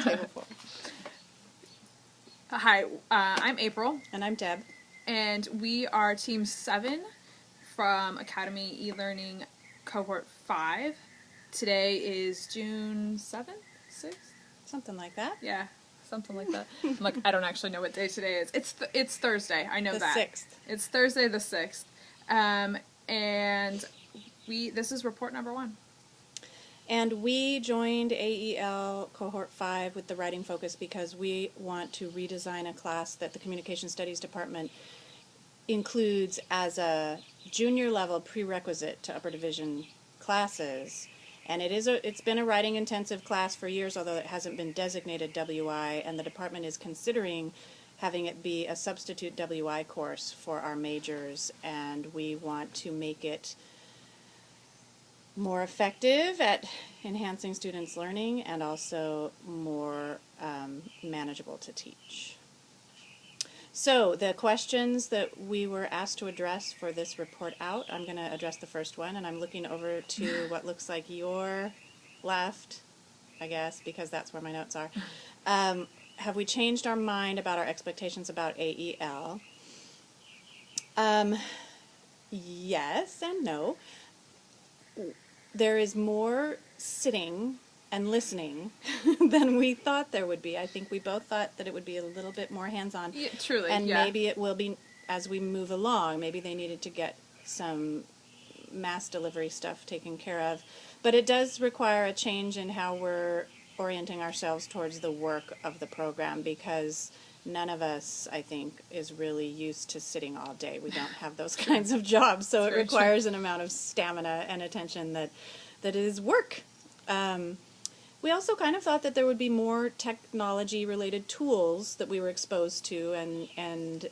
Table 4. Hi, I'm April. And I'm Deb. And we are Team 7 from Academy eLearning Cohort 5. Today is June 7th? 6th? Something like that. Yeah, something like that. I'm like, I don't actually know what day today is. It's Thursday, I know the that. The 6th. It's Thursday the 6th. And this is report number 1. And we joined AEL Cohort 5 with the writing focus because we want to redesign a class that the Communication Studies Department includes as a junior level prerequisite to upper division classes. And it's been a writing intensive class for years, although it hasn't been designated WI, and the department is considering having it be a substitute WI course for our majors, and we want to make it more effective at enhancing students' learning and also more manageable to teach. So the questions that we were asked to address for this report out, I'm going to address the first one, and I'm looking over to what looks like your left, I guess, because that's where my notes are. Have we changed our mind about our expectations about AEL? Yes and no. There is more sitting and listening than we thought there would be. I think we both thought that it would be a little bit more hands-on. Yeah, truly, and yeah. Maybe it will be as we move along. Maybe they needed to get some mass delivery stuff taken care of. But it does require a change in how we're orienting ourselves towards the work of the program, because none of us, I think, is really used to sitting all day. We don't have those kinds of jobs, so it requires an amount of stamina and attention that is work. We also kind of thought that there would be more technology-related tools that we were exposed to and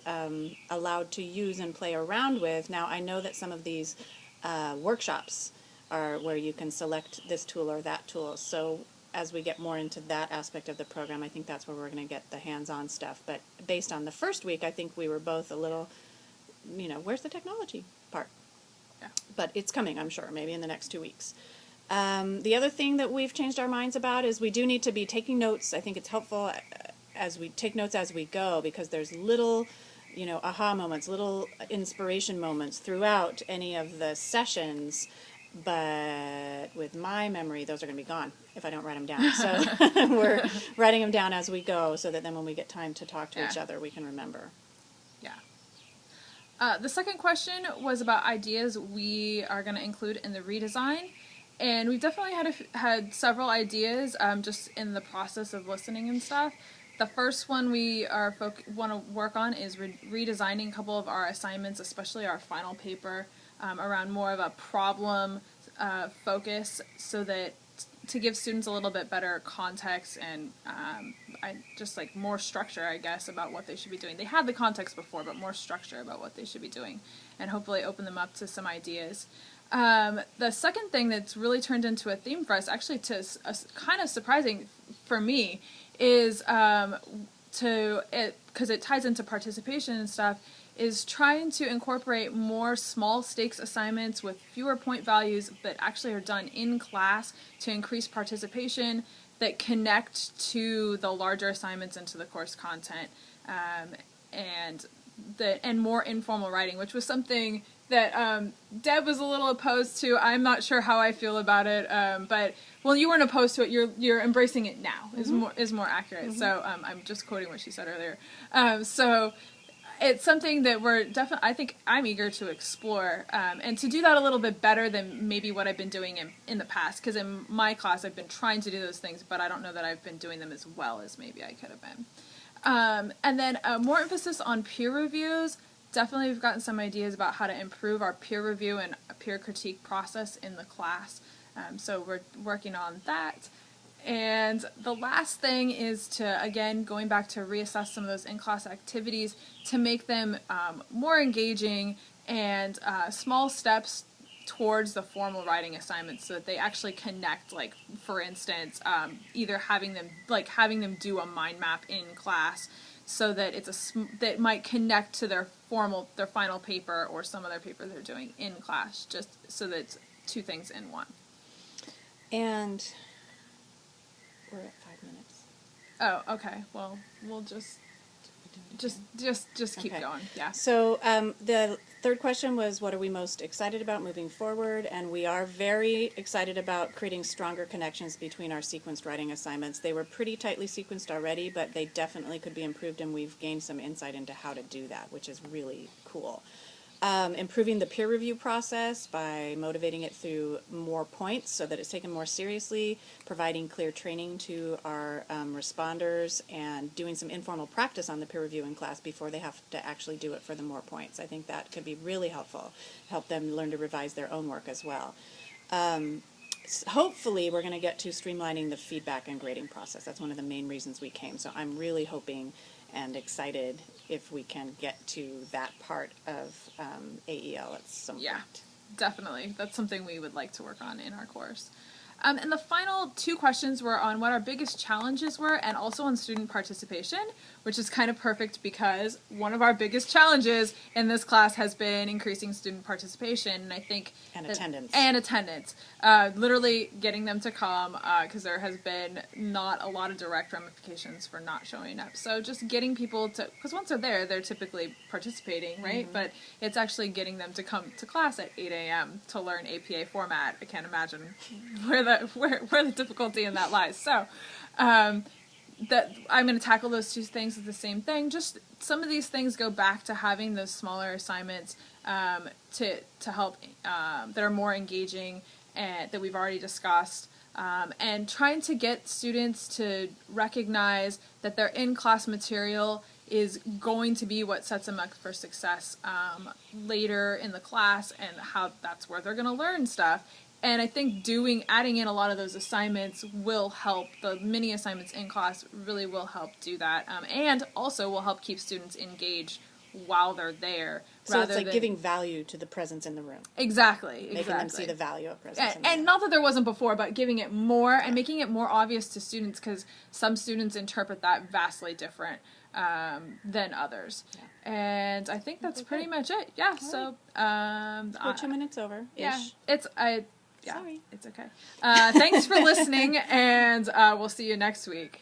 allowed to use and play around with. Now, I know that some of these workshops are where you can select this tool or that tool, so as we get more into that aspect of the program, I think that's where we're going to get the hands-on stuff. But based on the first week, I think we were both a little, where's the technology part? Yeah. But it's coming, I'm sure, maybe in the next 2 weeks. The other thing that we've changed our minds about is we do need to be taking notes. I think it's helpful as we take notes as we go, because there's little, aha moments, little inspiration moments throughout any of the sessions. But with my memory, those are going to be gone if I don't write them down. So we're writing them down as we go so that then when we get time to talk to each other, we can remember. Yeah. The second question was about ideas we are going to include in the redesign. And we've definitely had several ideas just in the process of listening and stuff. The first one we want to work on is redesigning a couple of our assignments, especially our final paper, around more of a problem focus, so that to give students a little bit better context and just like more structure, I guess, about what they should be doing. They had the context before, but more structure about what they should be doing, and hopefully open them up to some ideas. The second thing that's really turned into a theme for us, actually kind of surprising for me, is because it ties into participation and stuff, is trying to incorporate more small stakes assignments with fewer point values but actually are done in class to increase participation that connect to the larger assignments and to the course content, and more informal writing, which was something that Deb was a little opposed to. I'm not sure how I feel about it, but you weren't opposed to it. You're embracing it now. Mm-hmm. is more accurate. Mm-hmm. So I'm just quoting what she said earlier. So it's something that we're definitely. I think I'm eager to explore and to do that a little bit better than maybe what I've been doing in the past. Because in my class, I've been trying to do those things, but I don't know that I've been doing them as well as maybe I could have been. And then more emphasis on peer reviews. Definitely we've gotten some ideas about how to improve our peer review and peer critique process in the class. So we're working on that. And the last thing is to, again, going back to reassess some of those in-class activities to make them more engaging and small steps towards the formal writing assignments so that they actually connect. Like, for instance, either having them do a mind map in class, so that that might connect to their final paper or some other paper they're doing in class, just so that it's 2 things in one. And we're at 5 minutes. Oh, okay. Well, we'll just keep Okay. going. Yeah. So the third question was, what are we most excited about moving forward? And we are very excited about creating stronger connections between our sequenced writing assignments. They were pretty tightly sequenced already, but they definitely could be improved, and we've gained some insight into how to do that, which is really cool. Improving the peer review process by motivating it through more points so that it's taken more seriously, providing clear training to our responders, and doing some informal practice on the peer review in class before they have to actually do it for the more points. I think that could be really helpful, help them learn to revise their own work as well. Hopefully we're going to get to streamlining the feedback and grading process. That's one of the main reasons we came. So I'm really hoping and excited if we can get to that part of AEL at some Yeah, point. definitely. That's something we would like to work on in our course. And the final two questions were on what our biggest challenges were and also on student participation, which is kind of perfect because one of our biggest challenges in this class has been increasing student participation, and I think Attendance. And attendance. Literally getting them to come, because there has been not a lot of direct ramifications for not showing up. So just getting people to, because once they're there, they're typically participating, right? But it's actually getting them to come to class at 8 a.m. to learn APA format. I can't imagine where the difficulty in that lies. So that I'm going to tackle those two things as the same thing. Just some of these things go back to having those smaller assignments to help that are more engaging and that we've already discussed, and trying to get students to recognize that their in-class material is going to be what sets them up for success later in the class, and how that's where they're going to learn stuff. And I think adding in a lot of those assignments will help. The mini assignments in class really will help do that, and also will help keep students engaged while they're there. So it's like giving value to the presence in the room. Exactly. Making them see the value of presence in the room. And not that there wasn't before, but giving it more and making it more obvious to students, because some students interpret that vastly different than others. Yeah. And I think that's pretty much it. Yeah. All so we're 2 minutes over. Yeah. Sorry. It's okay. Thanks for listening, and we'll see you next week.